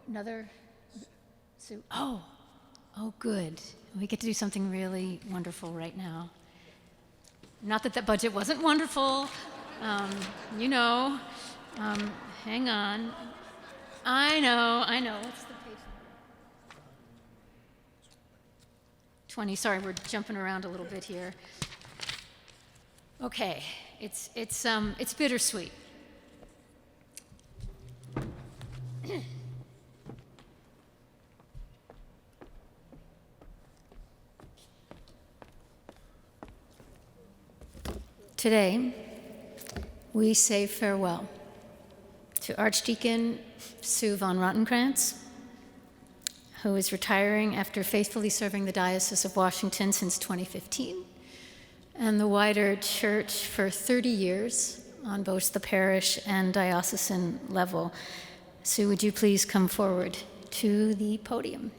another? Sue? Oh, good. We get to do something really wonderful right now. Not that that budget wasn't wonderful, you know. Hang on. I know. What's the page? 20. Sorry, we're jumping around a little bit here. Okay, it's bittersweet. Today, we say farewell to Archdeacon Sue von Rautenkranz, who is retiring after faithfully serving the Diocese of Washington since 2015, and the wider church for 30 years on both the parish and diocesan level. Sue, would you please come forward to the podium?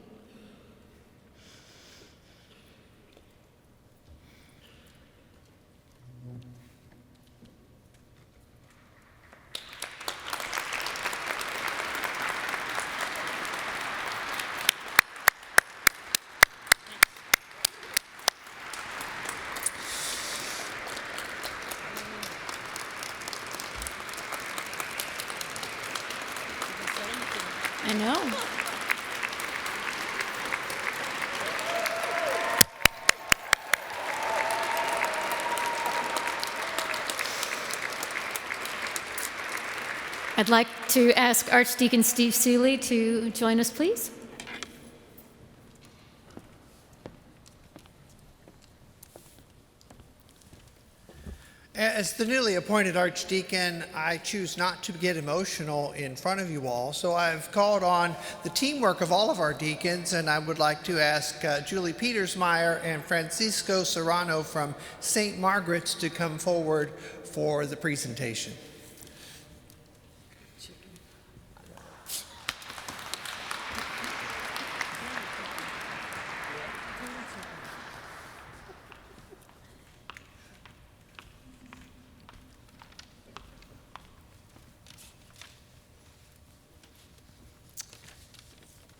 I know. I'd like to ask Archdeacon Steve Seeley to join us, please. As the newly appointed Archdeacon, I choose not to get emotional in front of you all, so I've called on the teamwork of all of our deacons, and I would like to ask Julie Petersmeyer and Francisco Serrano from St. Margaret's to come forward for the presentation.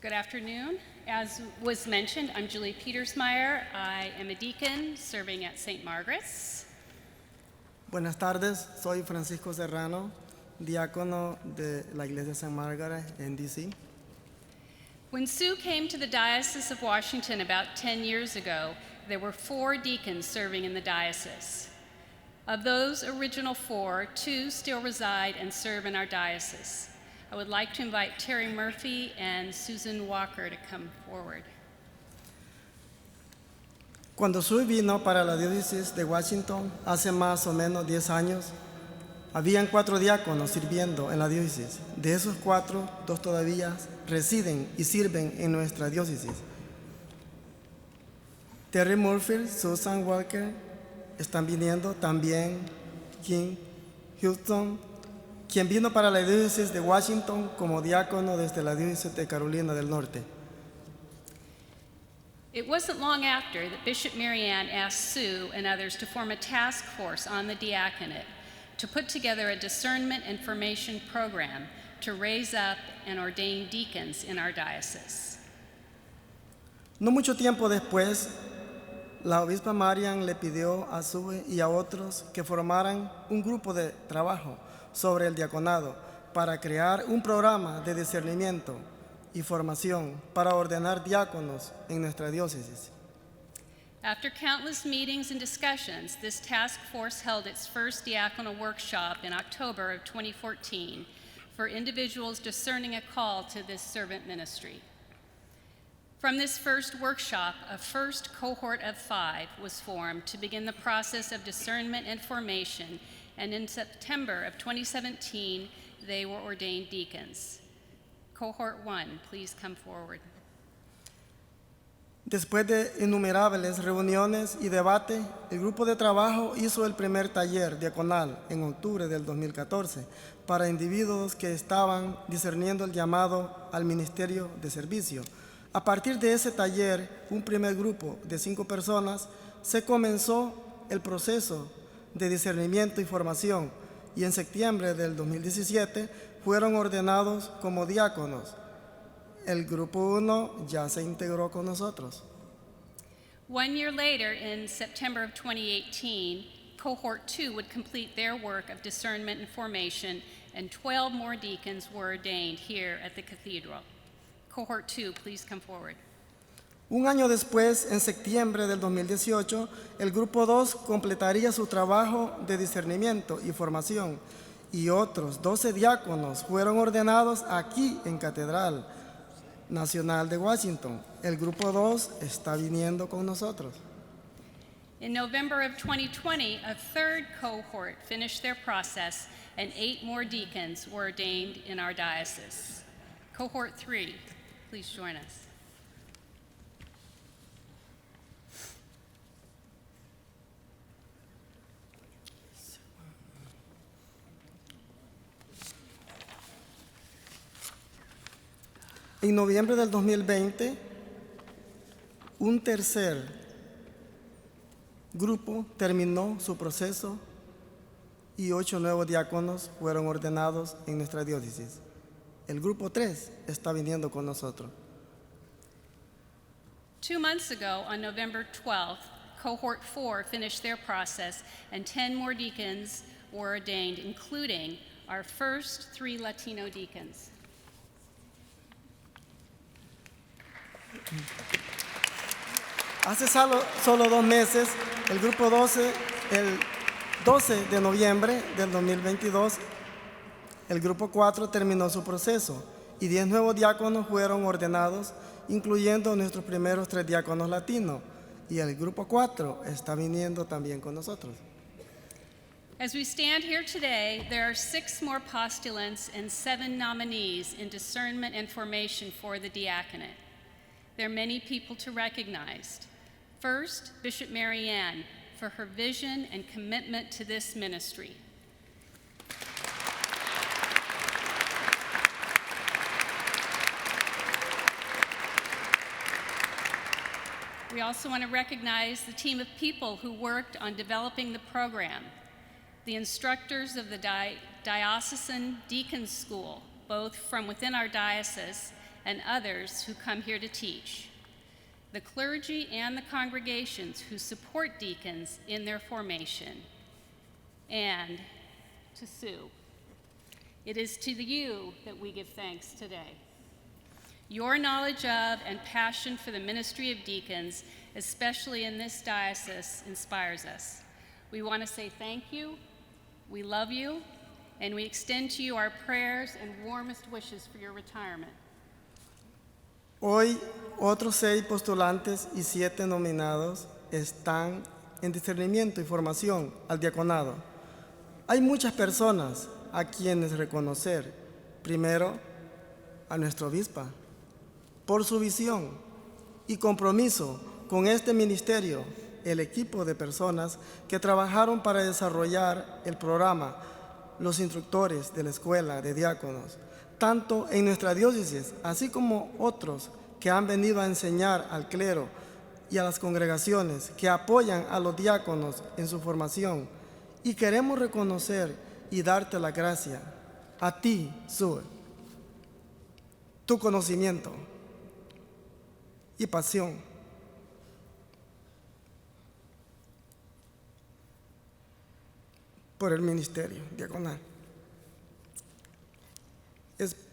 Good afternoon. As was mentioned, I'm Julie Petersmeyer. I am a deacon serving at St. Margaret's. Buenas tardes, soy Francisco Serrano, diácono de la Iglesia St. Margaret en D.C. When Sue came to the Diocese of Washington about 10 years ago, there were 4 deacons serving in the diocese. Of those original 4, 2 still reside and serve in our diocese. I would like to invite Terry Murphy and Susan Walker to come forward. Cuando Sue vino para la Diócesis de Washington hace más o menos 10 años, habían 4 diáconos sirviendo en la diócesis. De esos 4, 2 todavía residen y sirven en nuestra diócesis. Terry Murphy, Susan Walker están viniendo, también Kim Houston, quien vino para la Diócesis de Washington como diácono desde la Diócesis de Carolina del Norte. It wasn't long after that Bishop Mariann asked Sue and others to form a task force on the diaconate to put together a discernment and formation program to raise up and ordain deacons in our diocese. No mucho tiempo después, la obispa Mariann le pidió a Sue y a otros que formaran un grupo de trabajo sobre el diaconado para crear un programa de discernimiento y formación para ordenar diáconos en nuestra diócesis. After countless meetings and discussions, this task force held its first diaconal workshop in October of 2014 for individuals discerning a call to this servant ministry. From this first workshop, a first cohort of 5 was formed to begin the process of discernment and formation, and in September of 2017, they were ordained deacons. Cohort 1, please come forward. Después de innumerables reuniones y debates, el grupo de trabajo hizo el primer taller diaconal en octubre del 2014 para individuos que estaban discerniendo el llamado al ministerio de servicio. A partir de ese taller, un primer grupo de 5 personas, se comenzó el proceso de discernimiento y formación, y en septiembre del 2017 fueron ordenados como diáconos. El grupo 1 ya se integró con nosotros. 1 year later, in September of 2018, Cohort 2 would complete their work of discernment and formation, and 12 more deacons were ordained here at the cathedral. Cohort 2, please come forward. Un año después, en septiembre del 2018, el grupo 2 completaría su trabajo de discernimiento y formación, y otros 12 diáconos fueron ordenados aquí en Catedral Nacional de Washington. El grupo 2 está viniendo con nosotros. In November of 2020, a third cohort finished their process, and 8 more deacons were ordained in our diocese. Cohort 3, please join us. En noviembre del 2020, un tercer grupo terminó su proceso y 8 nuevos diáconos fueron ordenados en nuestra diócesis. El grupo 3 está viniendo con nosotros. 2 months ago, on November 12th, Cohort 4 finished their process, and 10 more deacons were ordained, including our first 3 Latino deacons. Hace solo 2 meses, el grupo 12, el 12 de noviembre del 2022, el grupo 4 terminó su proceso y 10 nuevos diáconos fueron ordenados, incluyendo nuestros primeros 3 diáconos latinos. Y el grupo 4 está viniendo también con nosotros. As we stand here today, there are 6 more postulants and 7 nominees in discernment and formation for the diaconate. There are many people to recognize. First, Bishop Mariann, for her vision and commitment to this ministry. We also want to recognize the team of people who worked on developing the program, the instructors of the Diocesan Deacon School, both from within our diocese and others who come here to teach, the clergy and the congregations who support deacons in their formation, and to Sue. It is to you that we give thanks today. Your knowledge of and passion for the ministry of deacons, especially in this diocese, inspires us. We want to say thank you, we love you, and we extend to you our prayers and warmest wishes for your retirement. Hoy, otros 6 postulantes y 7 nominados están en discernimiento y formación al diaconado. Hay muchas personas a quienes reconocer. Primero, a nuestra obispa, por su visión y compromiso con este ministerio, el equipo de personas que trabajaron para desarrollar el programa, los instructores de la escuela de diáconos, tanto en nuestra diócesis, así como otros que han venido a enseñar al clero y a las congregaciones que apoyan a los diáconos en su formación. Y queremos reconocer y darte la gracia a ti, Sue, tu conocimiento y pasión. Por el ministerio diaconal.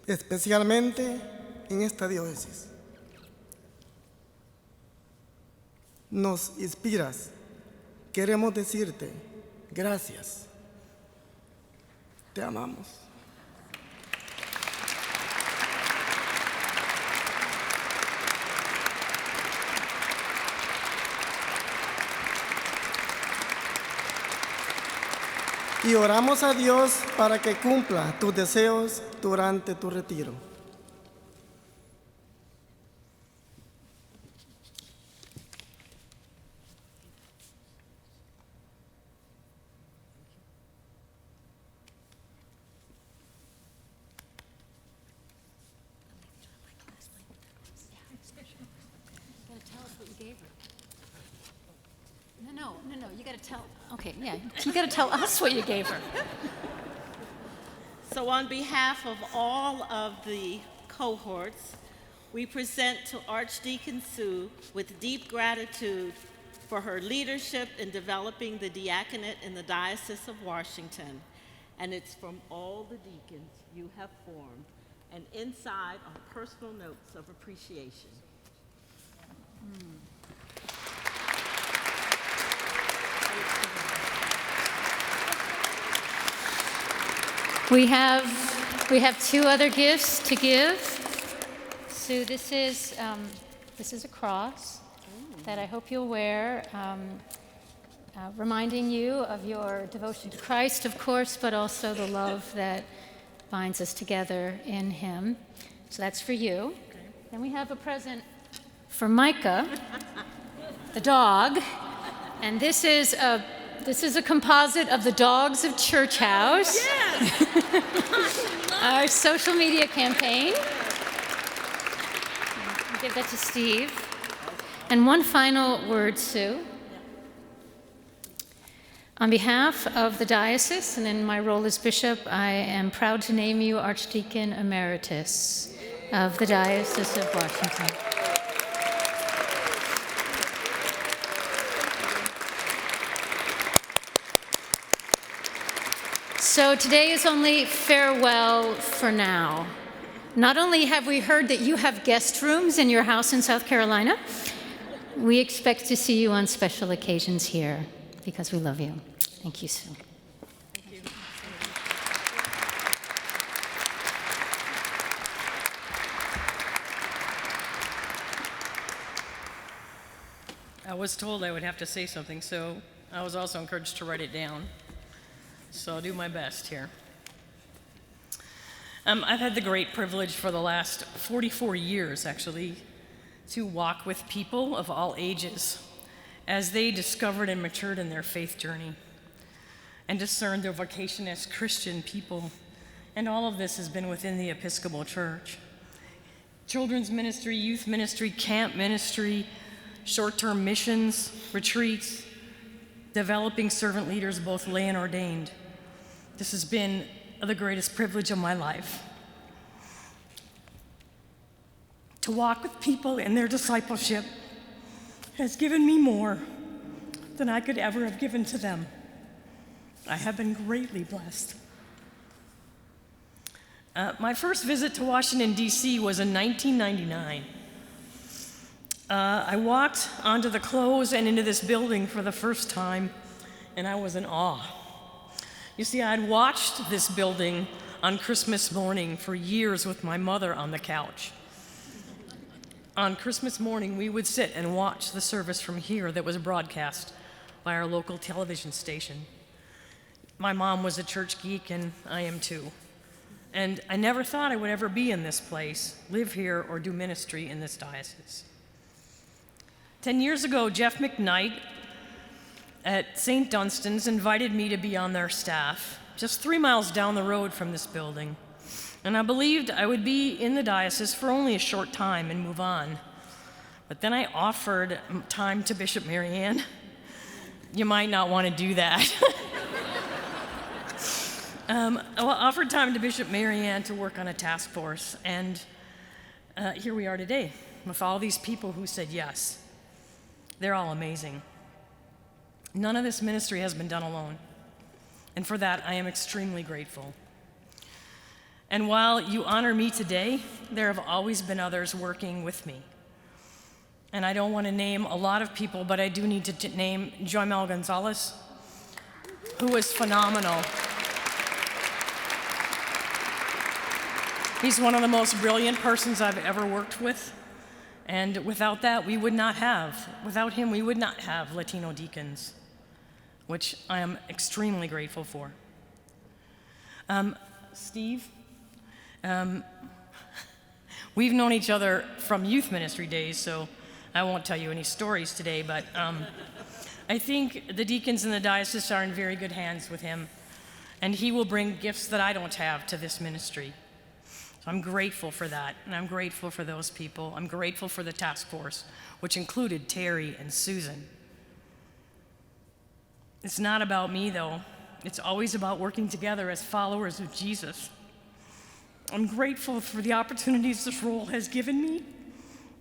Especialmente en esta diócesis. Nos inspiras. Queremos decirte gracias. Te amamos. Y oramos a Dios para que cumpla tus deseos durante tu retiro. No, you gotta tell, okay, yeah, you gotta tell us what you gave her. So on behalf of all of the cohorts, we present to Archdeacon Sue with deep gratitude for her leadership in developing the diaconate in the Diocese of Washington. And it's from all the deacons you have formed, and inside are personal notes of appreciation. We have two other gifts to give. Sue, this is a cross that I hope you'll wear, reminding you of your devotion to Christ, of course, but also the love that binds us together in Him. So that's for you. Okay. Then we have a present for Micah, the dog, and this is a composite of the dogs of Church House. Yes. Our social media campaign. I'll give that to Steve. And one final word, Sue. On behalf of the diocese and in my role as bishop, I am proud to name you Archdeacon Emeritus of the Diocese of Washington. So today is only farewell for now. Not only have we heard that you have guest rooms in your house in South Carolina, we expect to see you on special occasions here because we love you. Thank you, Sue. Thank you. I was told I would have to say something, so I was also encouraged to write it down. So I'll do my best here. I've had the great privilege for the last 44 years, actually, to walk with people of all ages as they discovered and matured in their faith journey and discerned their vocation as Christian people. And all of this has been within the Episcopal Church. Children's ministry, youth ministry, camp ministry, short-term missions, retreats, developing servant leaders, both lay and ordained. This has been the greatest privilege of my life. To walk with people in their discipleship has given me more than I could ever have given to them. I have been greatly blessed. My first visit to Washington, D.C. was in 1999. I walked onto the close and into this building for the first time, and I was in awe. You see, I'd watched this building on Christmas morning for years with my mother on the couch. On Christmas morning, we would sit and watch the service from here that was broadcast by our local television station. My mom was a church geek, and I am too. And I never thought I would ever be in this place, live here, or do ministry in this diocese. 10 years ago, Jeff McKnight at St. Dunstan's invited me to be on their staff, just 3 miles down the road from this building. And I believed I would be in the diocese for only a short time and move on. But then I offered time to Bishop Mariann. You might not want to do that. I offered time to Bishop Mariann to work on a task force, and here we are today with all these people who said yes. They're all amazing. None of this ministry has been done alone, and for that I am extremely grateful. And while you honor me today, there have always been others working with me. And I don't want to name a lot of people, but I do need to name Joymel Gonzalez, who was phenomenal. He's one of the most brilliant persons I've ever worked with. And without that, without him, we would not have Latino deacons, which I am extremely grateful for. Steve, we've known each other from youth ministry days, so I won't tell you any stories today, but I think the deacons in the diocese are in very good hands with him, and he will bring gifts that I don't have to this ministry. So I'm grateful for that, and I'm grateful for those people. I'm grateful for the task force, which included Terry and Susan. It's not about me, though. It's always about working together as followers of Jesus. I'm grateful for the opportunities this role has given me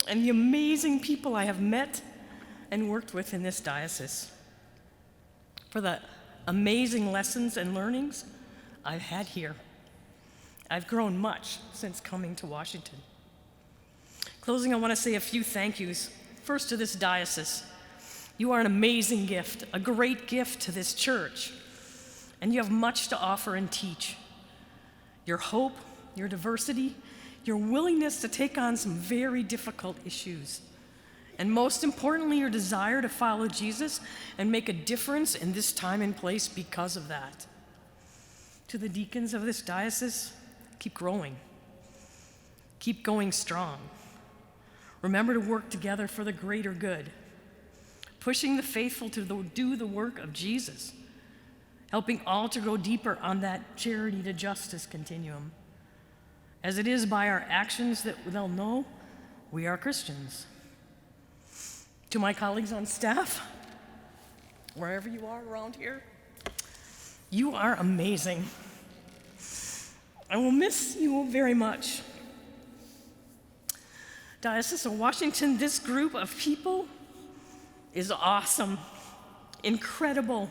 and the amazing people I have met and worked with in this diocese, for the amazing lessons and learnings I've had here. I've grown much since coming to Washington. Closing, I want to say a few thank yous. First, to this diocese. You are an amazing gift, a great gift to this church, and you have much to offer and teach. Your hope, your diversity, your willingness to take on some very difficult issues, and most importantly, your desire to follow Jesus and make a difference in this time and place because of that. To the deacons of this diocese, keep growing. Keep going strong. Remember to work together for the greater good, pushing the faithful to do the work of Jesus, helping all to go deeper on that charity to justice continuum. As it is by our actions that they'll know we are Christians. To my colleagues on staff, wherever you are around here, you are amazing. I will miss you very much. Diocese of Washington, this group of people is awesome, incredible,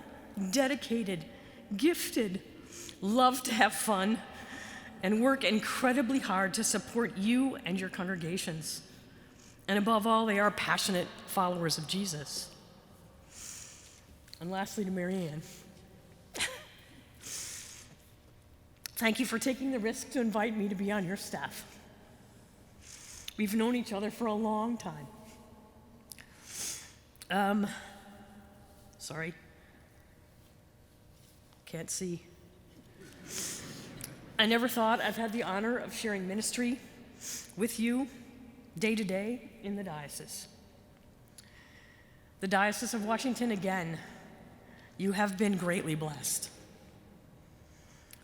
dedicated, gifted, love to have fun, and work incredibly hard to support you and your congregations. And above all, they are passionate followers of Jesus. And lastly, to Mariann, thank you for taking the risk to invite me to be on your staff. We've known each other for a long time. Sorry. Can't see. I never thought I've had the honor of sharing ministry with you day to day in the diocese. The Diocese of Washington, again, you have been greatly blessed.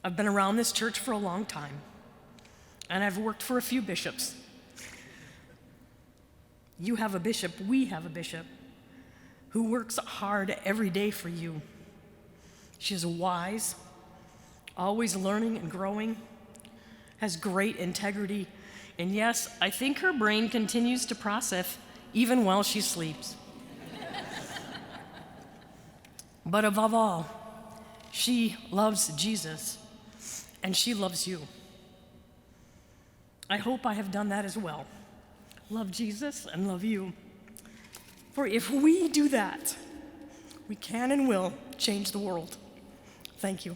I've been around this church for a long time, and I've worked for a few bishops. You have a bishop, we have a bishop, who works hard every day for you. She is wise, always learning and growing, has great integrity, and yes, I think her brain continues to process even while she sleeps. But above all, she loves Jesus, and she loves you. I hope I have done that as well. Love Jesus and love you. For if we do that, we can and will change the world. Thank you.